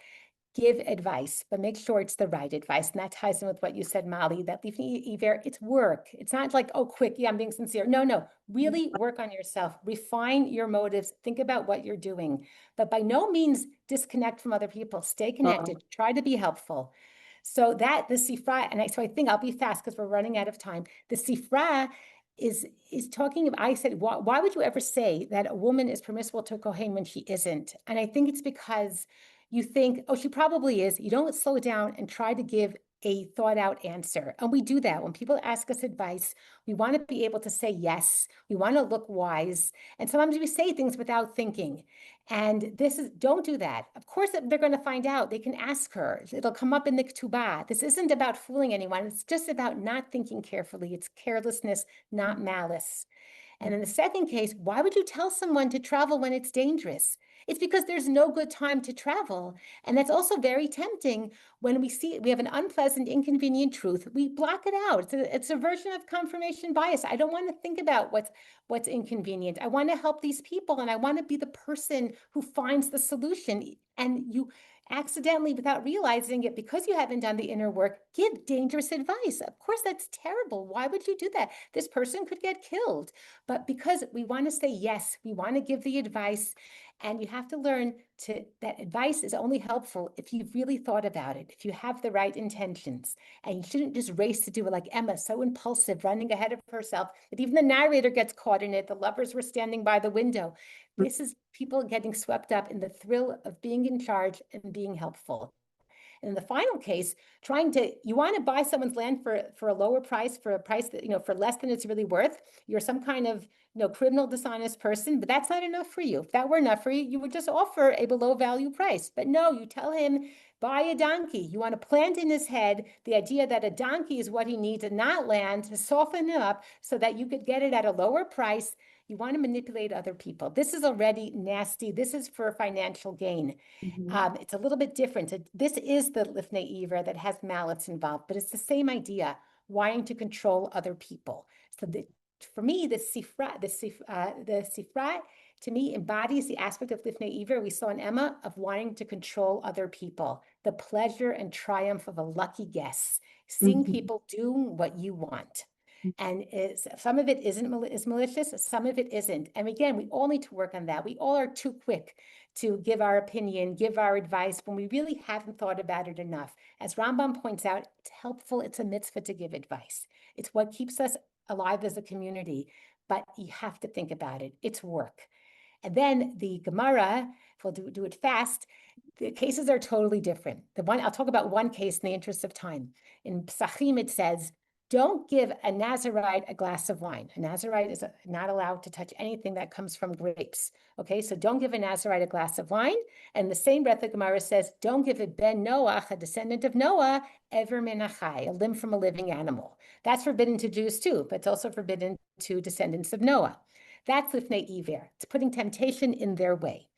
give advice, but make sure it's the right advice. And that ties in with what you said, Molly, that Lifnei Iver, it's work. It's not like, oh, quick, yeah, I'm being sincere. No, really work on yourself, refine your motives, think about what you're doing, but by no means disconnect from other people. Stay connected, try to be helpful. So that the Sifra, and so I think I'll be fast because we're running out of time. The Sifra is talking about, I said, why would you ever say that a woman is permissible to Kohen when she isn't? And I think it's because you think, oh, she probably is. You don't slow down and try to give a thought out answer. And we do that. When people ask us advice, we want to be able to say yes. We want to look wise. And sometimes we say things without thinking. And don't do that. Of course, they're going to find out. They can ask her. It'll come up in the ketubah. This isn't about fooling anyone. It's just about not thinking carefully. It's carelessness, not malice. And in the second case, why would you tell someone to travel when it's dangerous? It's because there's no good time to travel. And that's also very tempting when we have an unpleasant, inconvenient truth. We block it out. It's a version of confirmation bias. I don't want to think about what's inconvenient. I want to help these people, and I want to be the person who finds the solution. And you accidentally, without realizing it, because you haven't done the inner work, give dangerous advice. Of course, that's terrible. Why would you do that? This person could get killed. But because we want to say yes, we want to give the advice. And you have to learn that advice is only helpful if you've really thought about it, if you have the right intentions. And you shouldn't just race to do it like Emma, so impulsive, running ahead of herself, that even the narrator gets caught in it. The lovers were standing by the window. This is people getting swept up in the thrill of being in charge and being helpful. And in the final case, you want to buy someone's land for a lower price, for a price that, for less than it's really worth. You're some kind of, criminal, dishonest person, but that's not enough for you. If that were enough for you, you would just offer a below value price. But no, you tell him, buy a donkey. You want to plant in his head the idea that a donkey is what he needs and not land, to soften him up so that you could get it at a lower price. You want to manipulate other people. This is already nasty. This is for financial gain. It's a little bit different. This is the Lifnei Iver that has malice involved, but it's the same idea, wanting to control other people. So for me, the Sifra to me embodies the aspect of Lifnei Iver we saw in Emma of wanting to control other people, the pleasure and triumph of a lucky guess, seeing people do what you want. And some of it is malicious, some of it isn't. And again, we all need to work on that. We all are too quick to give our opinion, give our advice when we really haven't thought about it enough. As Rambam points out, it's helpful. It's a mitzvah to give advice. It's what keeps us alive as a community, but you have to think about it. It's work. And then the Gemara, if we'll do it fast, the cases are totally different. I'll talk about one case in the interest of time. In Psachim, it says, don't give a Nazarite a glass of wine. A Nazarite is not allowed to touch anything that comes from grapes. Okay, so don't give a Nazarite a glass of wine. And the same breath, the Gemara says, don't give a ben Noach, a descendant of Noah, ever menachai, a limb from a living animal. That's forbidden to Jews too, but it's also forbidden to descendants of Noah. That's lifnei iver. It's putting temptation in their way.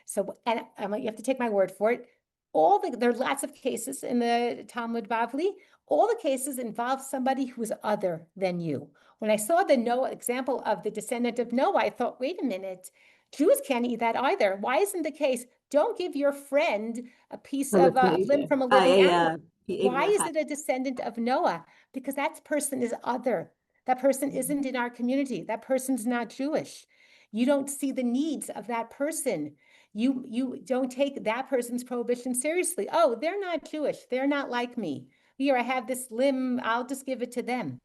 So, and you have to take my word for it. There are lots of cases in the Talmud Bavli. All the cases involve somebody who is other than you. When I saw the Noah example of the descendant of Noah, I thought, wait a minute, Jews can't eat that either. Why isn't the case? Don't give your friend a piece of a limb from a living animal. Why is it a descendant of Noah? Because that person is other. That person isn't in our community. That person's not Jewish. You don't see the needs of that person. You don't take that person's prohibition seriously. Oh, they're not Jewish. They're not like me. Here, I have this limb. I'll just give it to them.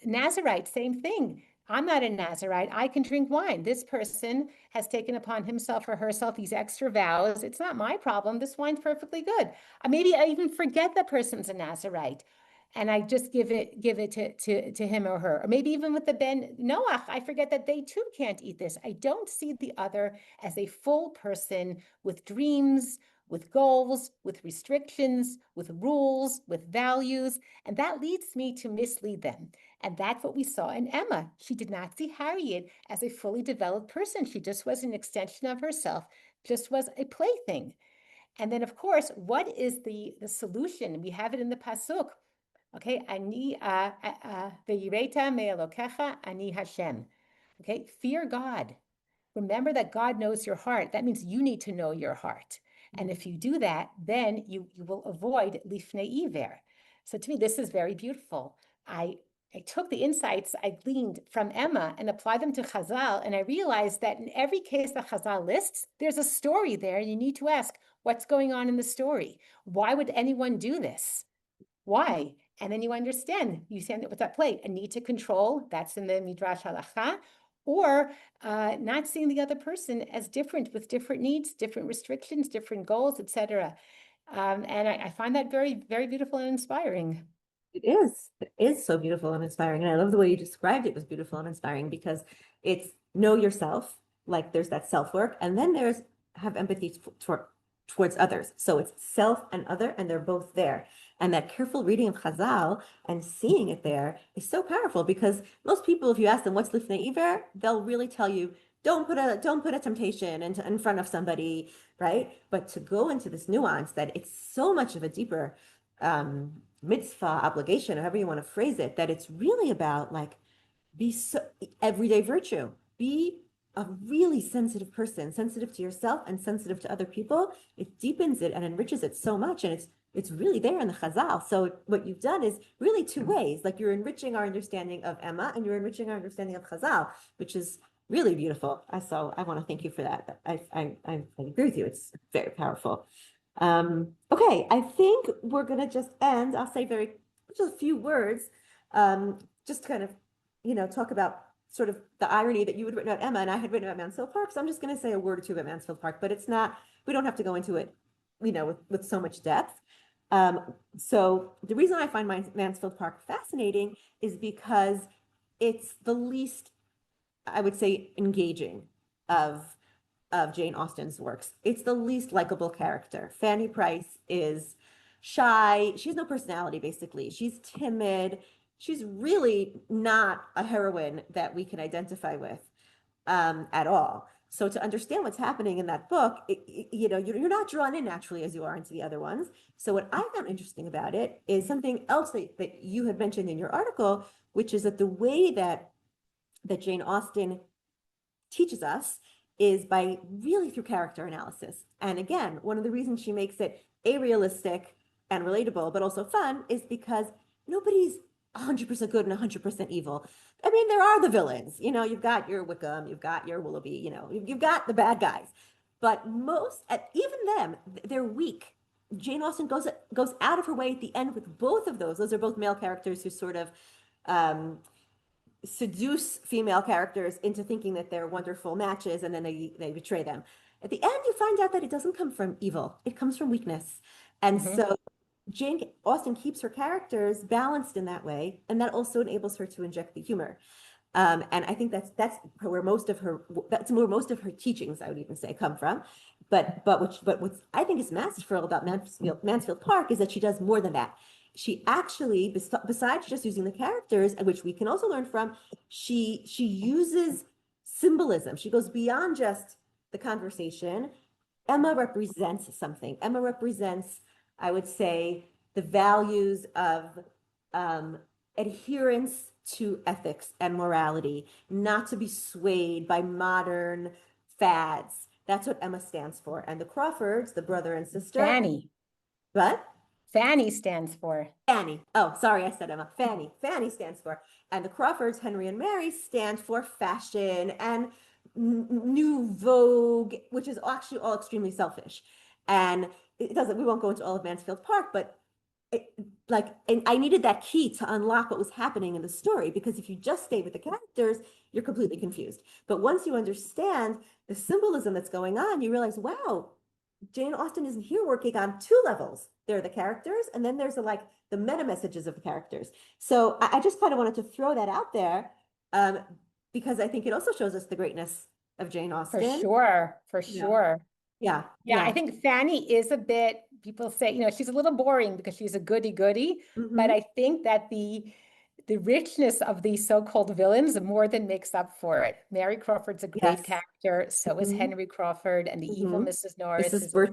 Nazirite, same thing. I'm not a Nazirite. I can drink wine. This person has taken upon himself or herself these extra vows. It's not my problem. This wine's perfectly good. Maybe I even forget that person's a Nazirite, and I just give it to him or her. Or maybe even with the Ben Noach, I forget that they too can't eat this. I don't see the other as a full person with dreams, with goals, with restrictions, with rules, with values, and that leads me to mislead them. And that's what we saw in Emma. She did not see Harriet as a fully developed person. She just was an extension of herself, just was a plaything. And then, of course, what is the solution? We have it in the Pasuk. Okay, Ani ve'yireta me'elokecha ani Hashem. Okay, fear God. Remember that God knows your heart. That means you need to know your heart. And if you do that, then you will avoid lifnei iver. So to me, this is very beautiful. I took the insights I gleaned from Emma and applied them to Hazal, and I realized that in every case that Hazal lists, there's a story there. You need to ask, what's going on in the story? Why would anyone do this? Why? And then you understand, what's at play? A need to control, that's in the Midrash Halacha, or not seeing the other person as different with different needs, different restrictions, different goals, etc. And I find that very, very beautiful and inspiring. It is so beautiful and inspiring. And I love the way you described it was beautiful and inspiring, because it's know yourself, like there's that self-work, and then there's have empathy towards others. So it's self and other, and they're both there. And that careful reading of Hazal and seeing it there is so powerful, because most people, if you ask them what's lifnei iver, they'll really tell you, don't put a temptation in front of somebody, right? But to go into this nuance that it's so much of a deeper mitzvah obligation, however you want to phrase it, that it's really about like everyday virtue. Be a really sensitive person, sensitive to yourself and sensitive to other people. It deepens it and enriches it so much, and it's really there in the Hazal. So what you've done is really two ways. Like you're enriching our understanding of Emma, and you're enriching our understanding of Hazal, which is really beautiful. So I want to thank you for that. I agree with you. It's very powerful. Okay, I think we're gonna just end. I'll say just a few words, just to kind of, talk about sort of the irony that you had written about Emma and I had written about Mansfield Park. So I'm just gonna say a word or two about Mansfield Park, but it's not, we don't have to go into it, with so much depth. So the reason I find Mansfield Park fascinating is because it's the least, I would say, engaging of Jane Austen's works. It's the least likable character. Fanny Price is shy. She has no personality, basically. She's timid. She's really not a heroine that we can identify with at all. So to understand what's happening in that book, you're not drawn in naturally as you are into the other ones. So what I found interesting about it is something else that you had mentioned in your article, which is that the way that Jane Austen teaches us is by really through character analysis. And again, one of the reasons she makes it arealistic and relatable, but also fun, is because nobody's 100% good and 100% evil. I mean, there are the villains, you've got your Wickham, you've got your Willoughby, you've got the bad guys, but even them, they're weak. Jane Austen goes out of her way at the end with both of those. Those are both male characters who sort of seduce female characters into thinking that they're wonderful matches, and then they betray them. At the end, you find out that it doesn't come from evil. It comes from weakness. And so Jane Austen keeps her characters balanced in that way, and that also enables her to inject the humor. And I think that's where most of her teachings, I would even say, come from. But what I think is masterful about Mansfield Park is that she does more than that. She actually, besides just using the characters, which we can also learn from, she uses symbolism. She goes beyond just the conversation. Emma represents something. Emma represents, I would say, the values of adherence to ethics and morality, not to be swayed by modern fads. That's what Emma stands for. And the Crawfords, the brother and sister. Fanny. What? Fanny stands for. Fanny. Oh, sorry, I said Emma. Fanny. Fanny stands for. And the Crawfords, Henry and Mary, stand for fashion and new vogue, which is actually all extremely selfish. And it doesn't, we won't go into all of Mansfield Park, but and I needed that key to unlock what was happening in the story, because if you just stay with the characters, you're completely confused. But once you understand the symbolism that's going on, you realize, wow, Jane Austen isn't here working on two levels. There are the characters, and then there's the meta messages of the characters. So I just kind of wanted to throw that out there, because I think it also shows us the greatness of Jane Austen. For sure. Yeah. I think Fanny is a bit, people say, she's a little boring because she's a goody-goody, but I think that the richness of these so-called villains more than makes up for it. Mary Crawford's a great character. So is Henry Crawford, and the evil Mrs. Norris is great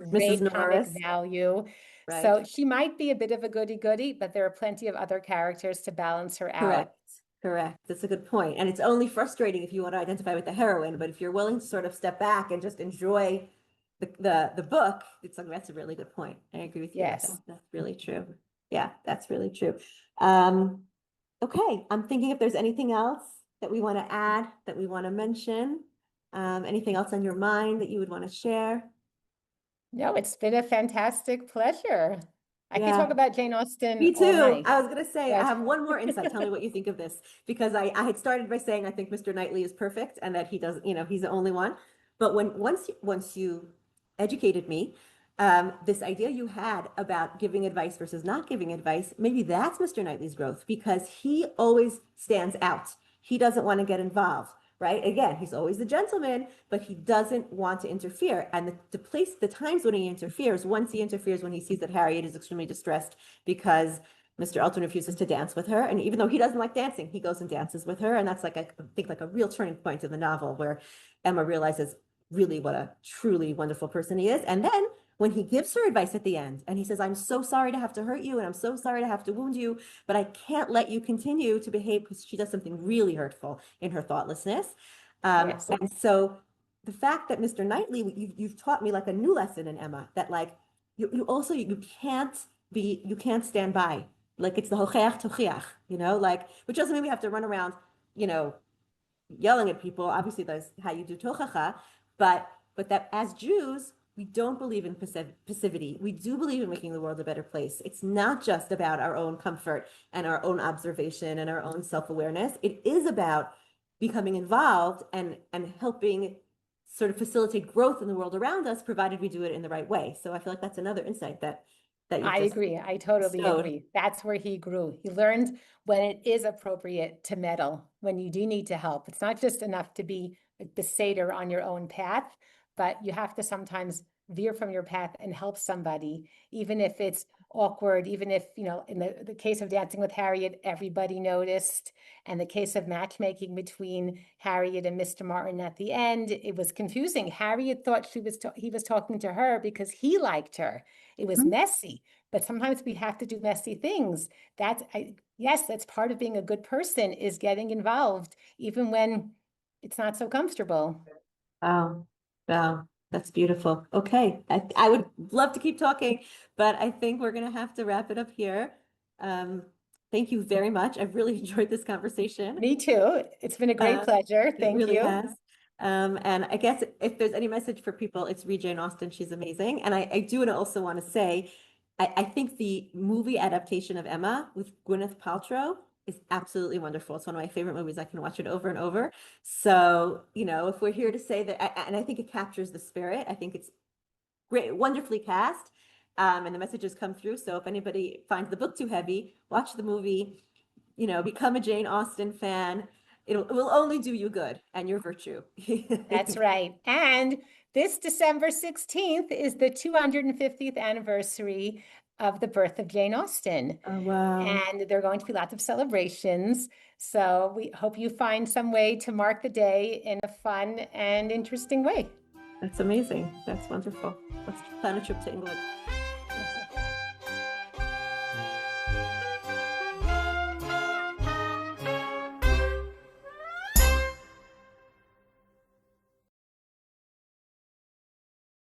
comic value. Right. So she might be a bit of a goody-goody, but there are plenty of other characters to balance her out. Correct. That's a good point. And it's only frustrating if you want to identify with the heroine, but if you're willing to sort of step back and just enjoy the book, that's a really good point. I agree with you. Yes. That's really true. Yeah, that's really true. Okay, I'm thinking if there's anything else that we want to add, that we want to mention, anything else on your mind that you would want to share? No, it's been a fantastic pleasure. I could talk about Jane Austen. Me too. All night. I was going to say, I have one more insight. Tell me what you think of this, because I had started by saying I think Mr. Knightley is perfect and that he does, he's the only one. But once you educated me, this idea you had about giving advice versus not giving advice, maybe that's Mr. Knightley's growth, because he always stands out. He doesn't want to get involved, right? Again, he's always a gentleman, but he doesn't want to interfere. And the times when he interferes, once he interferes when he sees that Harriet is extremely distressed because Mr. Elton refuses to dance with her. And even though he doesn't like dancing, he goes and dances with her. And that's I think a real turning point in the novel, where Emma realizes really what a truly wonderful person he is. And then when he gives her advice at the end and he says, I'm so sorry to have to hurt you and I'm so sorry to have to wound you, but I can't let you continue to behave, because she does something really hurtful in her thoughtlessness. And so the fact that Mr. Knightley, you've taught me a new lesson in Emma, that you can't stand by. It's the hocheach tochiach, which doesn't mean we have to run around, yelling at people. Obviously that's how you do tochacha, but that as Jews, we don't believe in passivity. We do believe in making the world a better place. It's not just about our own comfort and our own observation and our own self-awareness. It is about becoming involved and helping sort of facilitate growth in the world around us, provided we do it in the right way. So I feel like that's another insight that you I agree. I totally agree. That's where he grew. He learned when it is appropriate to meddle, when you do need to help. It's not just enough to be the satyr on your own path, but you have to sometimes veer from your path and help somebody, even if it's awkward, even if, in the case of Dancing with Harriet, everybody noticed. And the case of matchmaking between Harriet and Mr. Martin at the end, it was confusing. Harriet thought he was talking to her because he liked her. It was messy, but sometimes we have to do messy things. That's part of being a good person, is getting involved, even when it's not so comfortable. Wow. That's beautiful. Okay. I would love to keep talking, but I think we're going to have to wrap it up here. Thank you very much. I've really enjoyed this conversation. Me too. It's been a great pleasure. Thank you. It really has. And I guess if there's any message for people, it's read Jane Austen. She's amazing. And I do also want to say, I think the movie adaptation of Emma with Gwyneth Paltrow is absolutely wonderful. It's one of my favorite movies. I can watch it over and over. So, if we're here to say that, and I think it captures the spirit, I think it's great, wonderfully cast, and the messages come through. So if anybody finds the book too heavy, watch the movie, become a Jane Austen fan. It will only do you good and your virtue. That's right. And this December 16th is the 250th anniversary of the birth of Jane Austen. Oh, wow. And there are going to be lots of celebrations. So we hope you find some way to mark the day in a fun and interesting way. That's amazing. That's wonderful. Let's plan a trip to England.